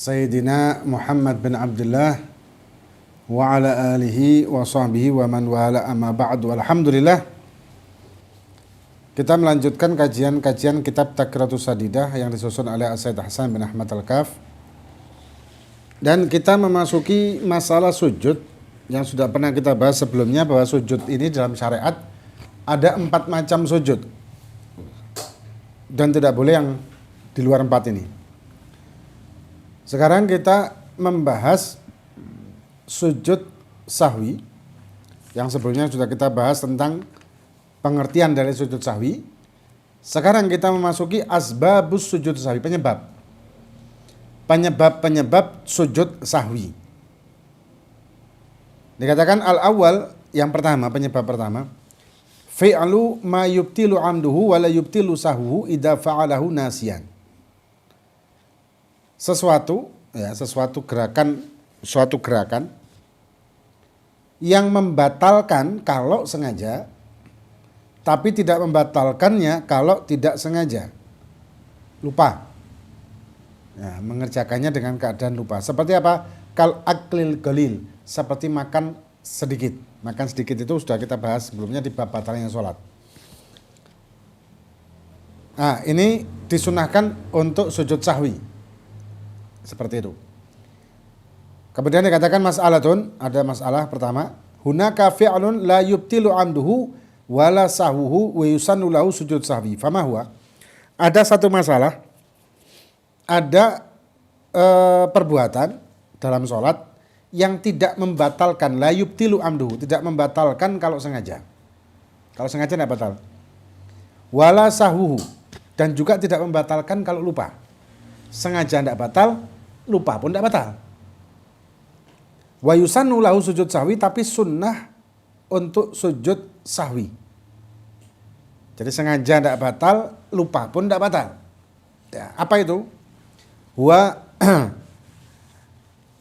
Sayyidina Muhammad bin Abdullah wa ala alihi wa sahbihi wa man wala amma ba'du. Alhamdulillah, kita melanjutkan kajian kitab Taqratus Sadidah yang disusun oleh Sayyid Hasan bin Ahmad Al-Kaf. Dan kita memasuki masalah sujud yang sudah pernah kita bahas sebelumnya, bahwa sujud ini dalam syariat ada 4 macam sujud dan tidak boleh yang di luar 4 ini. Sekarang kita membahas sujud sahwi yang sebelumnya sudah kita bahas tentang pengertian dari sujud sahwi. Sekarang kita memasuki asbabus sujud sahwi, penyebab sujud sahwi. Dikatakan al-awwal, yang pertama, penyebab pertama, fi'lu ma yubtilu amduhu wa la yubtilu sahwuhu idza fa'alahu nasiyan. Suatu gerakan yang membatalkan kalau sengaja, tapi tidak membatalkannya kalau tidak sengaja, lupa. Ya, mengerjakannya dengan keadaan lupa. Seperti apa? Kal aklil qalil, seperti makan sedikit. Makan sedikit itu sudah kita bahas sebelumnya di bab batalnya sholat. Nah, ini disunahkan untuk sujud sahwi. Seperti itu. Kemudian dikatakan mas'alatun, ada masalah pertama, hunaka fi'lun la yubtilu amduhu wala sahwuhu wa yusannu lahu sujud sahwi. Fama huwa? Ada satu masalah, ada perbuatan dalam sholat yang tidak membatalkan, la yubtilu amduhu, tidak membatalkan kalau sengaja. Kalau sengaja tidak batal. Wala sahwuhu, dan juga tidak membatalkan kalau lupa. Sengaja tidak batal, lupa pun tidak batal. Wa yusannu lahu sujud sahwi, tapi sunnah untuk sujud sahwi. Jadi sengaja tidak batal, lupa pun tidak batal. Ya, apa itu? Wa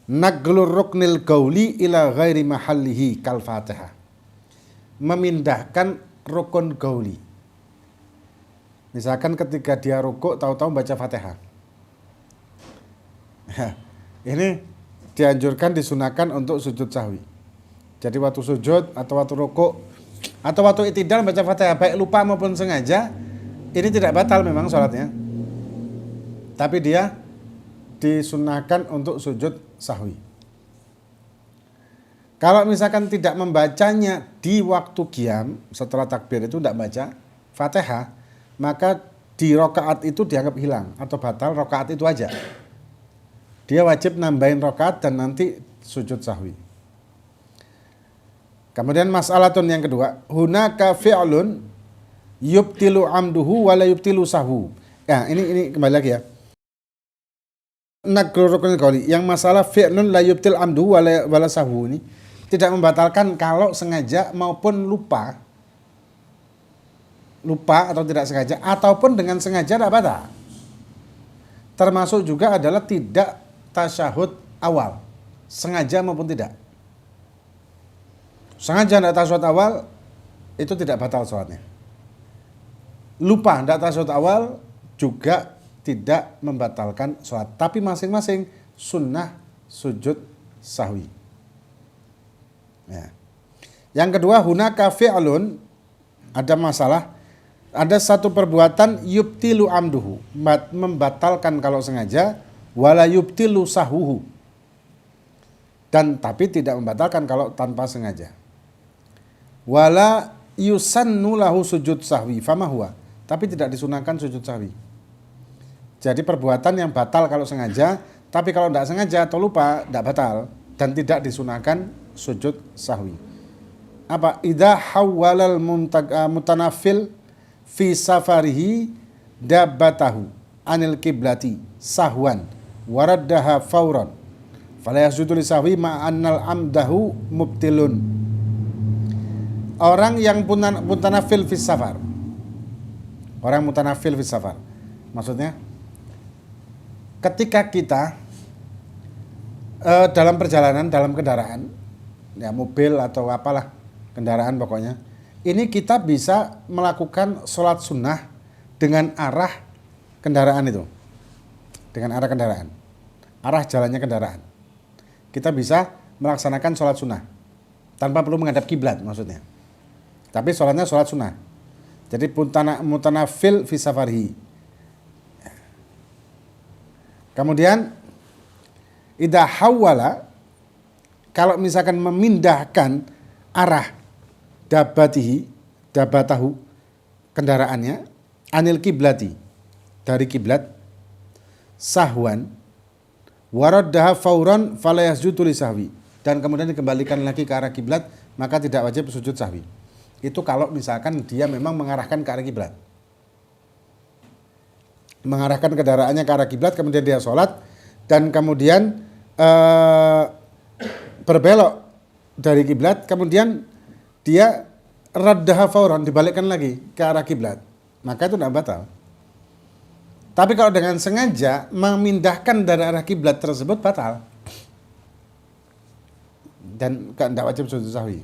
naglur ruknil gauli ila ghairi mahallihi kal fatihah. Memindahkan rukun gauli. Misalkan ketika dia rukuk tahu-tahu baca Fatihah. Ini dianjurkan, disunahkan untuk sujud sahwi. Jadi waktu sujud atau waktu rukuk atau waktu i'tidal baca Fatihah, baik lupa maupun sengaja, ini tidak batal memang sholatnya, tapi dia disunahkan untuk sujud sahwi. Kalau misalkan tidak membacanya di waktu qiyam, setelah takbir itu tidak baca Fatihah, maka di rakaat itu dianggap hilang atau batal rakaat itu aja. Dia wajib nambahin rakaat dan nanti sujud sahwi. Kemudian mas'alatun yang kedua, hunaka fi'lun yubtilu amduhu wa la yubtilu sahwu. Ya, ini kembali lagi ya. Nagrurukul qauli, yang masalah fi'lun la yubtil amduhu wa la sahwu ini tidak membatalkan kalau sengaja maupun lupa. Lupa atau tidak sengaja, ataupun dengan sengaja tidak batal. Termasuk juga adalah tidak tasyahud awal, sengaja maupun tidak. Sengaja tidak tasyahud awal, itu tidak batal sholatnya. Lupa tidak tasyahud awal juga tidak membatalkan sholat. Tapi masing-masing sunnah sujud sahwi. Ya. Yang kedua, hunaka fi'lun, ada masalah, ada satu perbuatan yubtilu amduhu, membatalkan kalau sengaja, wala yubtilu sahwuhu, dan tapi tidak membatalkan kalau tanpa sengaja. Wala yusannu lahu sujud sahwi, fama huwa, tapi tidak disunahkan sujud sahwi. Jadi perbuatan yang batal kalau sengaja, tapi kalau tidak sengaja atau lupa tidak batal dan tidak disunahkan sujud sahwi. Apa? Idza hawwalal mutanafil fi safarihi dabbatahu anil kiblati sahwan waraddaha fauran fala yasjudu li sahwi ma'annal amdahu mubtilun. Orang yang mutanafil fi safar, orang mutanafil fi safar, maksudnya ketika kita dalam perjalanan, dalam kendaraan, ya mobil atau apalah kendaraan pokoknya, ini kita bisa melakukan sholat sunnah dengan arah kendaraan itu, dengan arah kendaraan. arah jalannya kendaraan. Kita bisa melaksanakan sholat sunnah tanpa perlu menghadap kiblat maksudnya. Tapi sholatnya sholat sunnah. Jadi mutanafil fi safarihi. Kemudian idza hawwala, kalau misalkan memindahkan arah dabatahu kendaraannya, anil kiblati, dari kiblat, sahwan waraddaha fauran fala yasjudu li sahwi, dan kemudian dikembalikan lagi ke arah kiblat, maka tidak wajib sujud sahwi. Itu kalau misalkan dia memang mengarahkan ke arah kiblat, mengarahkan kendaraannya ke arah kiblat, kemudian dia sholat dan kemudian berbelok dari kiblat, kemudian dia raddaha fauran, dibalikkan lagi ke arah kiblat, maka itu tidak batal. Tapi kalau dengan sengaja memindahkan dari arah kiblat tersebut, batal dan tidak wajib sujud sahwi.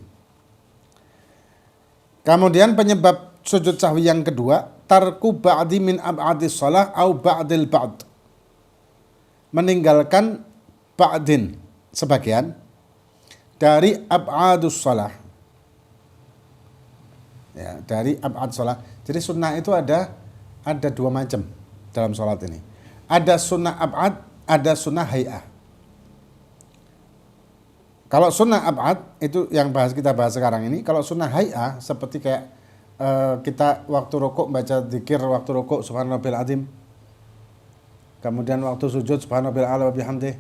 Kemudian penyebab sujud sahwi yang kedua, tarku ba'di min ab'adis shalah au ba'dil ba'd, meninggalkan ba'din, sebagian dari ab'adus shalah, ya, dari ab'ad shalah. Jadi sunnah itu ada dua macam dalam sholat ini. Ada sunnah ab'ad, ada sunnah hay'ah. Kalau sunnah ab'ad itu yang kita bahas sekarang ini. Kalau sunnah hay'ah seperti kayak kita waktu rukuk baca zikir waktu rukuk subhanallahil azim. Kemudian waktu sujud subhanallahil a'la wa bihamdih.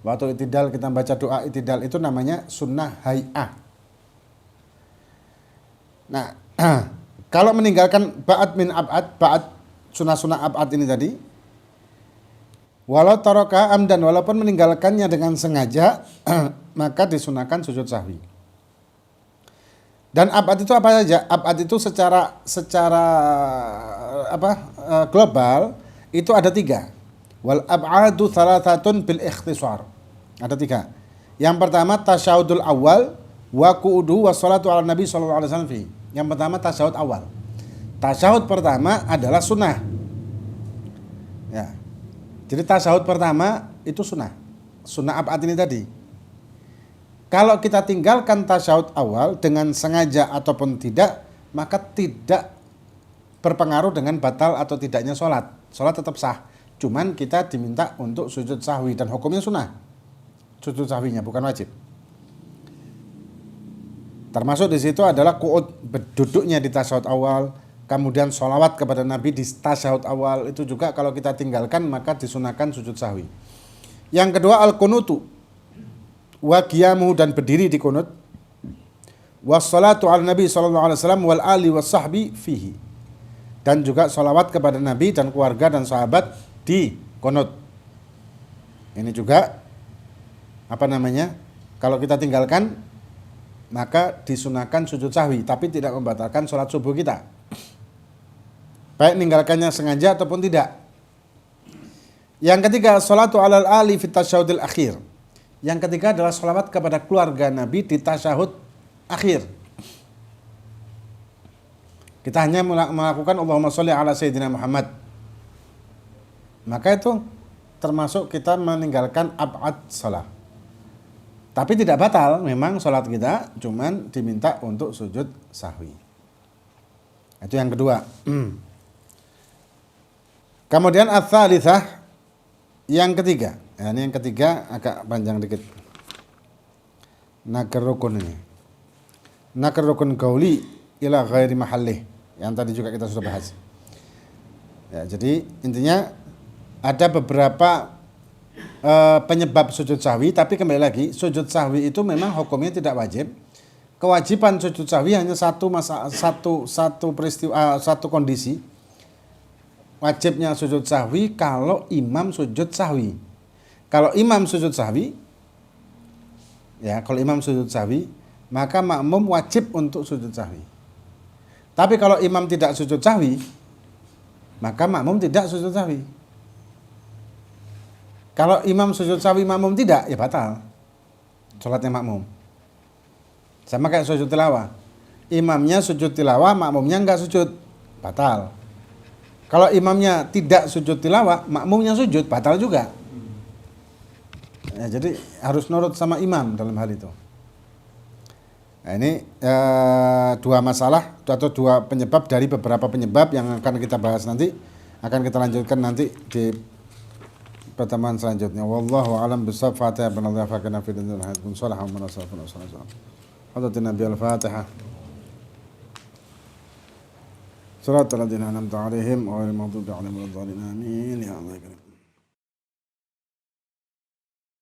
Waktu itidal kita baca doa itidal, itu namanya sunnah hay'ah. Nah, kalau meninggalkan ba'ad min ab'ad, ba'ad sunnah ab'ad ini tadi, walau taraka amdan, walaupun meninggalkannya dengan sengaja, maka disunahkan sujud sahwi. Dan ab'ad itu apa saja? Ab'ad itu secara global itu ada 3. Wal ab'adu thalathatun bil ikhtisar. Ada 3. Yang pertama tasyahudul awal wa qu'udu wa salatu ala nabi sallallahu alaihi wasallam fi. Yang pertama tasyahud awal. Tasyahud pertama adalah sunnah. Ya. Jadi tasyahud pertama itu sunnah. Sunnah ab'ad ini tadi. Kalau kita tinggalkan tasyahud awal dengan sengaja ataupun tidak, maka tidak berpengaruh dengan batal atau tidaknya sholat. Sholat tetap sah. Cuman kita diminta untuk sujud sahwi dan hukumnya sunnah. Sujud sahwinya bukan wajib. Termasuk di situ adalah qu'ud, duduknya di tasyahud awal, kemudian sholawat kepada Nabi di tasyahud awal, itu juga kalau kita tinggalkan maka disunahkan sujud sahwi. Yang kedua al-qunutu wa qiyamuhu, dan berdiri di kunut, wassalatu ala nabi sallallahu alaihi wasallam wal ali was sahbi fihi, dan juga sholawat kepada Nabi dan keluarga dan sahabat di kunut. Ini juga kalau kita tinggalkan maka disunahkan sujud sahwi, tapi tidak membatalkan sholat subuh kita, baik meninggalkannya sengaja ataupun tidak. Yang ketiga sholatu alal ali fit tasyahudil akhir. Yang ketiga adalah sholawat kepada keluarga Nabi di tasyahud akhir. Kita hanya melakukan Allahumma sholli ala sayyidina Muhammad, maka itu termasuk kita meninggalkan ab'ad sholat. Tapi tidak batal, memang sholat kita, cuman diminta untuk sujud sahwi. Itu yang kedua. Kemudian ats-tsalitsah, yang ketiga. Nah, ini yang ketiga agak panjang dikit. Nakir rukun ini. Nakir rukun gauli ila ghairi mahallih, yang tadi juga kita sudah bahas. Ya, jadi intinya ada beberapa penyebab sujud sahwi, tapi kembali lagi sujud sahwi itu memang hukumnya tidak wajib. Kewajiban sujud sahwi hanya satu peristiwa, satu kondisi. Wajibnya sujud sahwi kalau imam sujud sahwi. Kalau imam sujud sahwi, maka makmum wajib untuk sujud sahwi. Tapi kalau imam tidak sujud sahwi, maka makmum tidak sujud sahwi. Kalau imam sujud sahwi, makmum tidak, ya batal sholatnya makmum. Sama kayak sujud tilawah. Imamnya sujud tilawah, makmumnya enggak sujud, batal. Kalau imamnya tidak sujud tilawah, makmumnya sujud, batal juga. Ya, jadi harus nurut sama imam dalam hal itu. Nah, ini dua masalah atau dua penyebab dari beberapa penyebab yang akan kita bahas nanti, akan kita lanjutkan nanti di pertemuan selanjutnya. Wallahu a'lam bishawab. Fatihah binallah fakana fi dunyal hayatun salihah wa nasafun sallallahu. Hadatin Nabi al-Fatihah. Suratul ladzina an'amta 'alaihim ghairil maghdubi 'alaihim waladdallin. Amin ya Allah.